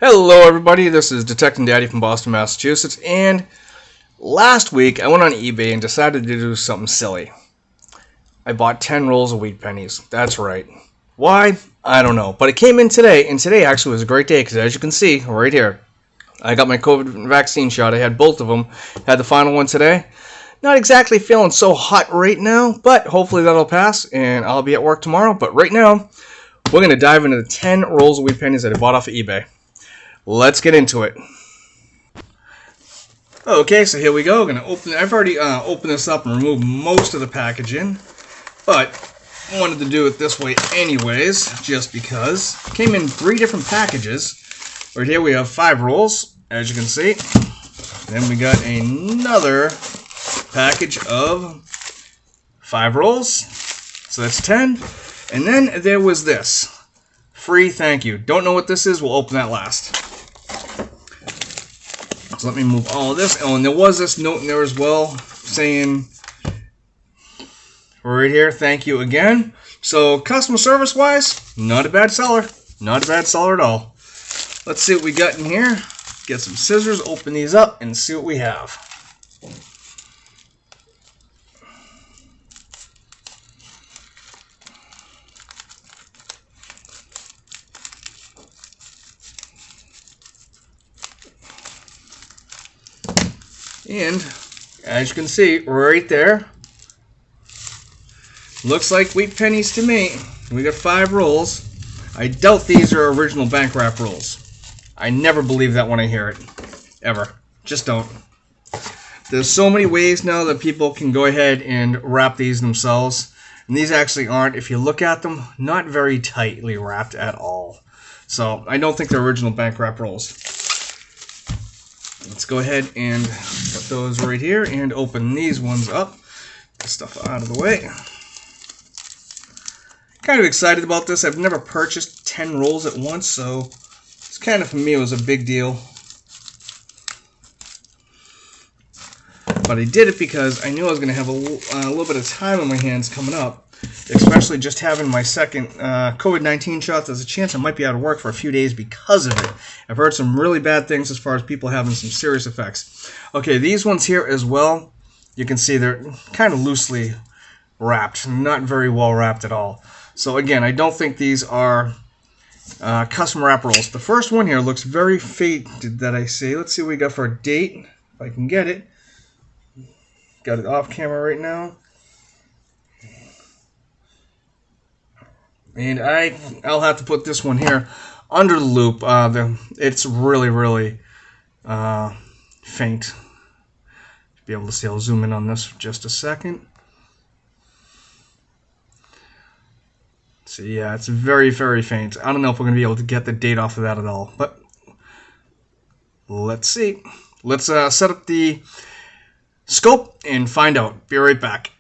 Hello everybody, this is Detecting Daddy from Boston, Massachusetts, and last week I went on eBay and decided to do something silly. I bought 10 rolls of wheat pennies. That's right. Why? I don't know. But it came in today, and today actually was a great day because as you can see right here, I got my COVID vaccine shot. I had both of them. Had the final one today. Not exactly feeling so hot right now, but hopefully that'll pass and I'll be at work tomorrow. But right now, we're going to dive into the 10 rolls of wheat pennies that I bought off of eBay. Let's get into it. Okay, so here we go. I'm gonna open. I've already opened this up and removed most of the packaging, but I wanted to do it this way anyways, just because. It came in 3 different packages. Right here we have 5 rolls, as you can see. Then we got another package of 5 rolls, so that's 10. And then there was this free thank you. Don't know what this is. We'll open that last. So let me move all of this. Oh, and there was this note in there as well saying, right here, thank you again. So customer service wise, not a bad seller. Not a bad seller at all. Let's see what we got in here. Get some scissors, open these up, and see what we have. And as you can see right there, looks like wheat pennies to me. We got 5 rolls. I doubt these are original bank wrap rolls. I never believe that when I hear it. Ever. Just don't. There's so many ways now that people can go ahead and wrap these themselves. And these actually aren't, if you look at them, not very tightly wrapped at all. So I don't think they're original bank wrap rolls. Let's go ahead and put those right here and open these ones up. Get stuff out of the way. Kind of excited about this. I've never purchased 10 rolls at once, so it's kind of, for me, it was a big deal. But I did it because I knew I was going to have a little bit of time on my hands coming up, especially just having my second COVID-19 shot. There's a chance I might be out of work for a few days because of it. I've heard some really bad things as far as people having some serious effects. Okay, these ones here as well, you can see they're kind of loosely wrapped, not very well wrapped at all. So again, I don't think these are custom wrap rolls. The first one here looks very faded that I see. Let's see what we got for a date, if I can get it. Got it off camera right now. And I'll have to put this one here under the loop. It's really, really faint. Be able to see. I'll zoom in on this for just a second. See, yeah, it's very, very faint. I don't know if we're going to be able to get the date off of that at all, but let's see. Let's set up the scope and find out. Be right back.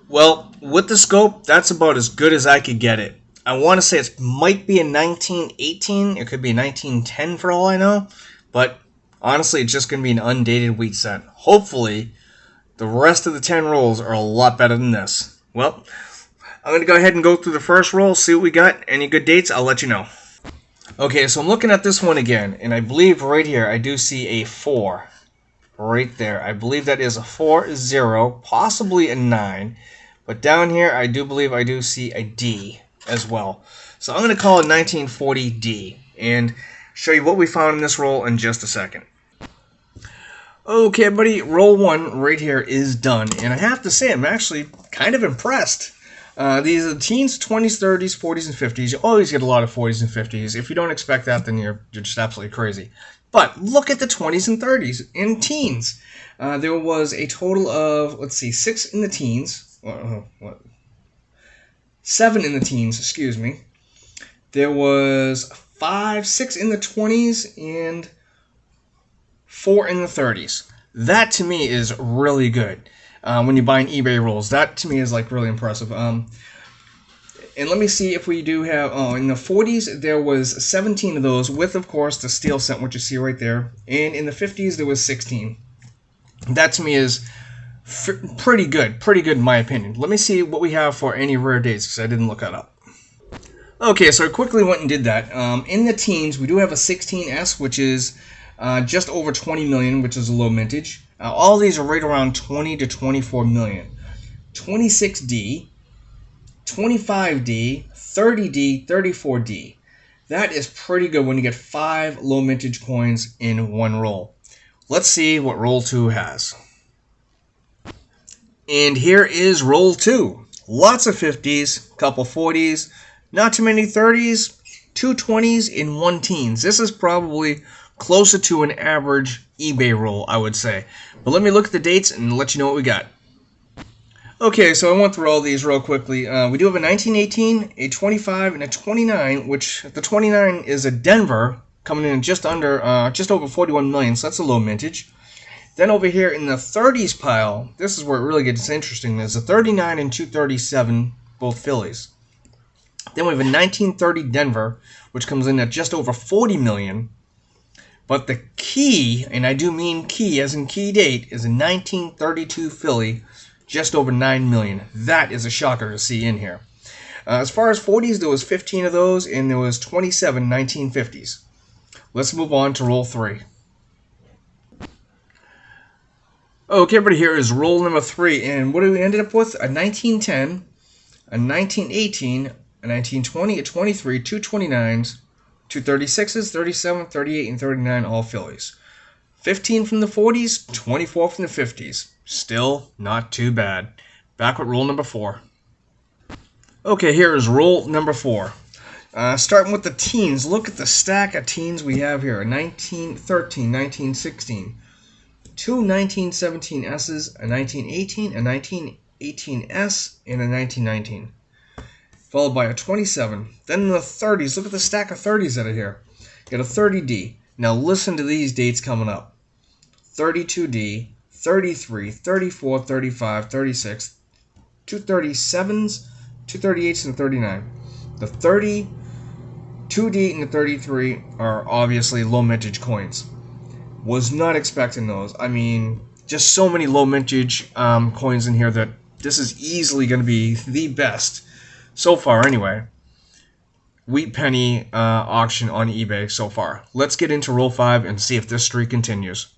Well, with the scope, that's about as good as I could get it. I want to say it might be a 1918. It could be a 1910 for all I know. But honestly, it's just going to be an undated wheat set. Hopefully, the rest of the 10 rolls are a lot better than this. Well, I'm going to go ahead and go through the first roll, see what we got. Any good dates, I'll let you know. Okay, so I'm looking at this one again. And I believe right here, I do see a 4. Right there. I believe that is a 4-0, possibly a 9. But down here, I do believe I do see a D as well. So I'm going to call it 1940D and show you what we found in this roll in just a second. Okay, buddy, roll 1 right here is done. And I have to say, I'm actually kind of impressed. These are the teens, 20s, 30s, 40s, and 50s. You always get a lot of 40s and 50s. If you don't expect that, then you're just absolutely crazy. But look at the 20s and 30s and teens. There was a total of, let's see, 6 in the teens. 7 in the teens, excuse me. There was 6 in the 20s and 4 in the 30s. That to me is really good. When you're buying eBay rolls, that to me is like really impressive. And let me see if we do have, in the 40s, there was 17 of those with, of course, the steel cent, which you see right there. And in the 50s, there was 16. That to me is pretty good in my opinion. Let me see what we have for any rare dates, because I didn't look that up. Okay, so I quickly went and did that. In the teens, we do have a 16S, which is just over 20 million, which is a low mintage. All these are right around 20 to 24 million. 26D, 25D, 30D, 34D. That is pretty good when you get 5 low mintage coins in one roll. Let's see what roll 2 has. And here is roll 2. Lots of 50s, couple 40s, not too many 30s, 2 20s, and 1 teens. This is probably closer to an average eBay roll, I would say. But let me look at the dates and let you know what we got. Okay, so I went through all these real quickly. We do have a 1918, a 25, and a 29, which the 29 is a Denver, coming in just over 41 million, so that's a low mintage. Then over here in the 30s pile, this is where it really gets interesting. There's a 39 and 237, both Phillies. Then we have a 1930 Denver, which comes in at just over 40 million. But the key, and I do mean key as in key date, is a 1932 Philly, just over 9 million. That is a shocker to see in here. As far as 40s, there was 15 of those, and there was 27 1950s. Let's move on to roll 3. Okay, everybody, here is roll number 3, and what do we ended up with? A 1910, a 1918, a 1920, a 23, two 29s, two 36s, 37, 38, and 39, all Phillies. 15 from the 40s, 24 from the 50s. Still not too bad. Back with roll number 4. Okay, here is roll number 4. Starting with the teens. Look at the stack of teens we have here. A 1913, 1916. Two 1917 S's, a 1918, a 1918S, and a 1919. Followed by a 27. Then in the 30s, look at the stack of 30s that are here. You got a 30D. Now listen to these dates coming up. 32D, 33, 34, 35, 36, 237s, 238s, and 39. The 30, 2D, and the 33 are obviously low mintage coins. Was not expecting those. I mean, just so many low mintage coins in here that this is easily going to be the best, so far anyway, wheat penny auction on eBay so far. Let's get into roll 5 and see if this streak continues.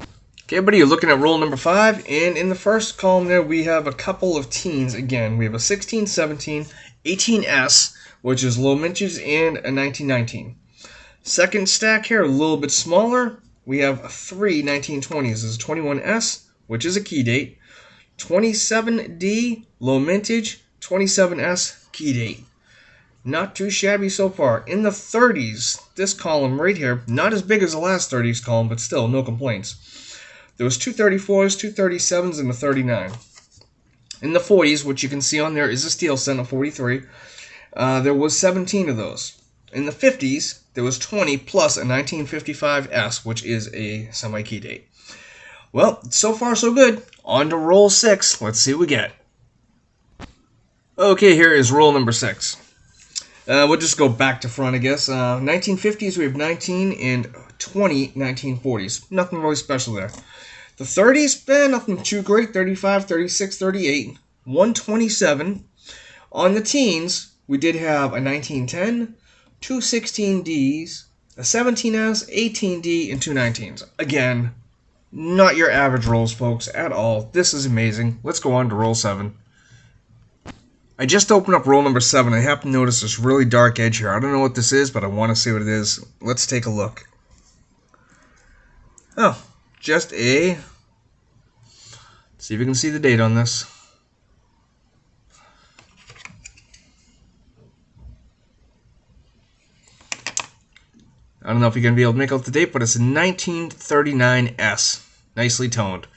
Okay, everybody, you're looking at roll number 5, and in the first column there we have a couple of teens. Again, we have a 16, 17, 18S, which is low mintage, and a 1919. Second stack here, a little bit smaller. We have 3 1920s. This is 21S, which is a key date, 27D, low mintage, 27S, key date. Not too shabby so far. In the 30s, this column right here, not as big as the last 30s column, but still, no complaints. There was 234s, 237s, and a 39. In the 40s, which you can see on there is a steel set of 43, there was 17 of those. In the 50s, there was 20 plus a 1955S, which is a semi-key date. Well, so far so good. On to roll 6. Let's see what we get. Okay, here is roll number 6. We'll just go back to front, I guess. 1950s, we have 19 and 20 1940s. Nothing really special there. The 30s, nothing too great. 35, 36, 38, 127. On the teens, we did have a 1910, two 16Ds, a 17S, 18D, and two 19s. Again, not your average rolls, folks, at all. This is amazing. Let's go on to roll 7. I just opened up roll number 7. I happen to notice this really dark edge here. I don't know what this is, but I want to see what it is. Let's take a look. Oh, just a... Let's see if you can see the date on this. I don't know if you're going to be able to make out the date, but it's a 1939S. Nicely toned.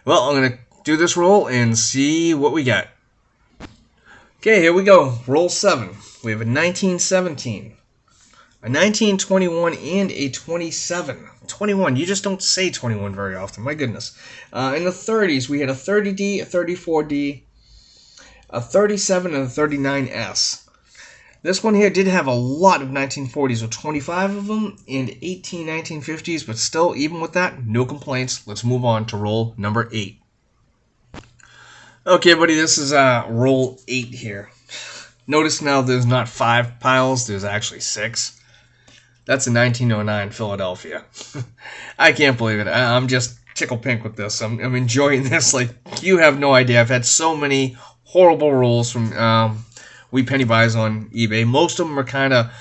Well, I'm going to do this roll and see what we get. Okay, here we go. Roll 7. We have a 1917, a 1921, and a 27. 21. You just don't say 21 very often. My goodness. In the 30s, we had a 30D, a 34D, a 37, and a 39S. This one here did have a lot of 1940s, with 25 of them, and 18 1950s, but still, even with that, no complaints. Let's move on to roll number 8. Okay, buddy, this is roll 8 here. Notice now there's not 5 piles, there's actually 6. That's a 1909 Philadelphia. I can't believe it. I'm just tickle pink with this. I'm enjoying this like you have no idea. I've had so many horrible rolls from We Penny Buys on eBay. Most of them are kind of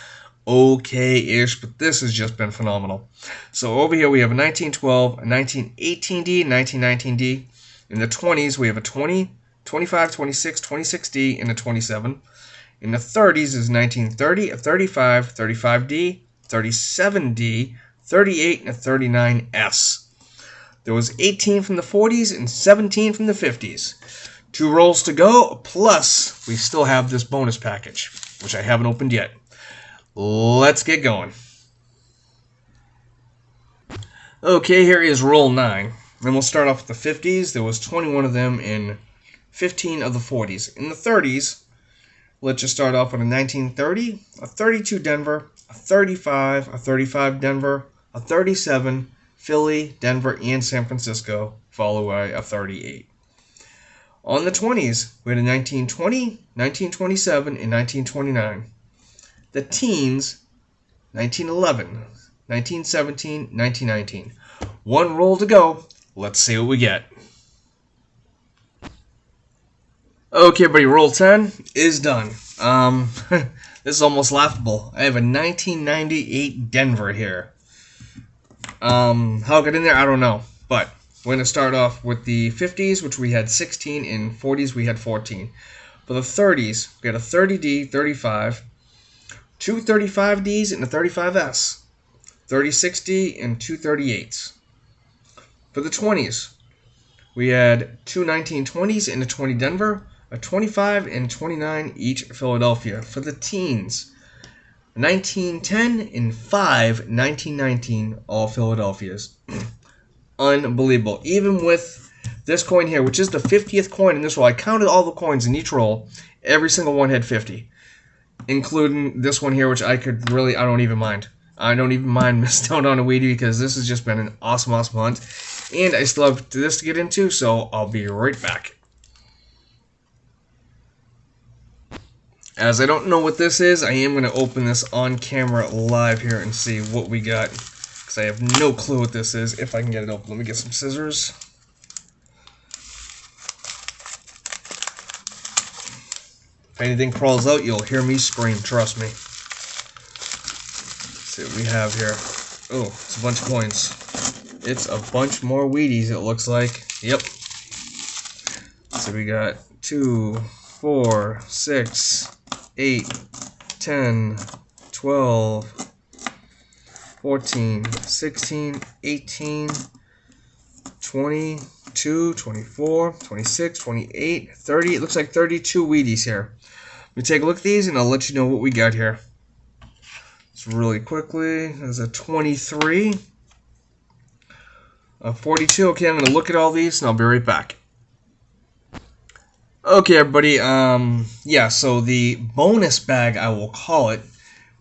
okay-ish, but this has just been phenomenal. So over here we have a 1912, a 1918D, a 1919D. In the 20s we have a 20, 25, 26, 26D, and a 27. In the 30s is 1930, a 35, 35D, 37D, 38, and a 39S. There was 18 from the 40s and 17 from the 50s. 2 rolls to go, plus we still have this bonus package, which I haven't opened yet. Let's get going. Okay, here is roll 9. Then we'll start off with the 50s. There was 21 of them in 15 of the 40s. In the 30s, let's just start off with a 1930, a 32 Denver, a 35, a 35 Denver, a 37, Philly, Denver, and San Francisco, followed by a 38. On the 20s, we had a 1920, 1927, and 1929. The teens, 1911, 1917, 1919. 1 roll to go. Let's see what we get. Okay, everybody, roll 10 is done. This is almost laughable. I have a 1998 Denver here. How I got in there, I don't know. But we're going to start off with the 50s, which we had 16, and 40s we had 14. For the 30s, we had a 30D, 35, 2 35Ds, and a 35S, 36D, and 2 38s. For the 20s, we had 2 1920s and a 20 Denver, a 25 and 29 each Philadelphia. For the teens, 1910 and 5 1919 all Philadelphias. Unbelievable. Even with this coin here, which is the 50th coin in this roll, I counted all the coins in each roll. Every single one had 50, including this one here, which I don't even mind. I don't even mind missing out on a Weedy because this has just been an awesome hunt. And I still have this to get into, so I'll be right back. As I don't know what this is, I am going to open this on camera live here and see what we got. Because I have no clue what this is, if I can get it open. Let me get some scissors. If anything crawls out, you'll hear me scream, trust me. Let's see what we have here. Oh, it's a bunch of coins. It's a bunch more Wheaties, it looks like. Yep. So we got 2, 4, 6, 8, 10, 12, 14, 16, 18, 22, 24, 26, 28, 30. It looks like 32 Wheaties here. Let me take a look at these and I'll let you know what we got here. Just really quickly, there's a 23. 42. Okay, I'm going to look at all these and I'll be right back. Okay, everybody. Yeah, so the bonus bag, I will call it,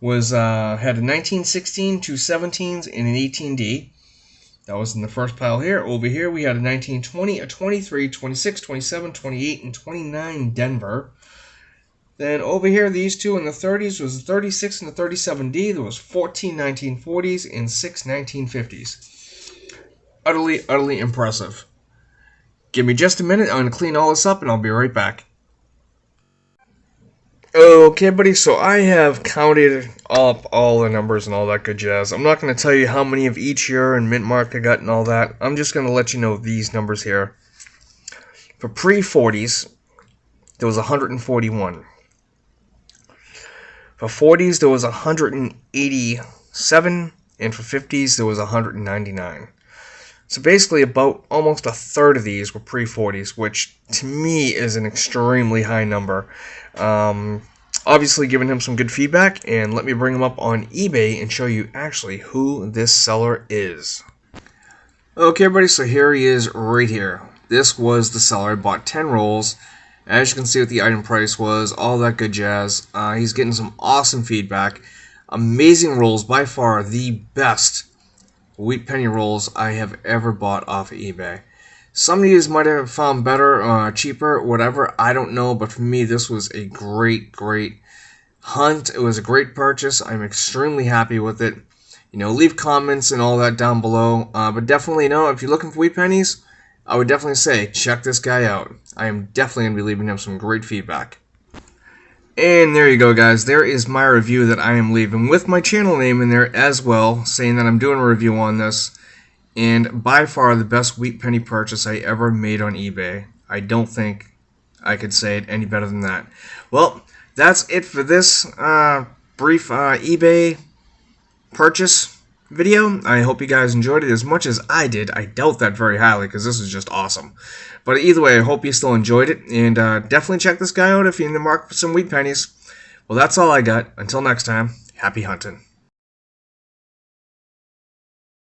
was had a 1916, 2 17s, and an 18D. That was in the first pile here. Over here, we had a 1920, a 23, 26, 27, 28, and 29 Denver. Then over here, these two in the 30s was a 36 and a 37D. There was 14 1940s and 6 1950s. Utterly impressive. Give me just a minute. I'm going to clean all this up and I'll be right back. Okay, buddy, so I have counted up all the numbers and all that good jazz. I'm not going to tell you how many of each year and mint mark I got and all that. I'm just going to let you know these numbers here. For pre-40s, there was 141. For 40s, there was 187. And for 50s, there was 199. So basically about almost a third of these were pre-40s, which to me is an extremely high number. Obviously giving him some good feedback, and let me bring him up on eBay and show you actually who this seller is. Okay, everybody, so here he is right here. This was the seller. I bought 10 rolls. As you can see what the item price was, all that good jazz. He's getting some awesome feedback. Amazing rolls, by far the best wheat penny rolls I have ever bought off of eBay. Some of you might have found better, cheaper, whatever. I don't know, but for me, this was a great hunt. It was a great purchase. I'm extremely happy with it. Leave comments and all that down below. But definitely, if you're looking for wheat pennies, I would definitely say check this guy out. I am definitely going to be leaving him some great feedback. And there you go, guys. There is my review that I am leaving with my channel name in there as well, saying that I'm doing a review on this. And by far the best wheat penny purchase I ever made on eBay. I don't think I could say it any better than that. Well, that's it for this brief eBay purchase video. I hope you guys enjoyed it as much as I did. I doubt that very highly because this is just awesome. But either way, I hope you still enjoyed it. And definitely check this guy out if you're in the market for some wheat pennies. Well, that's all I got. Until next time, happy hunting.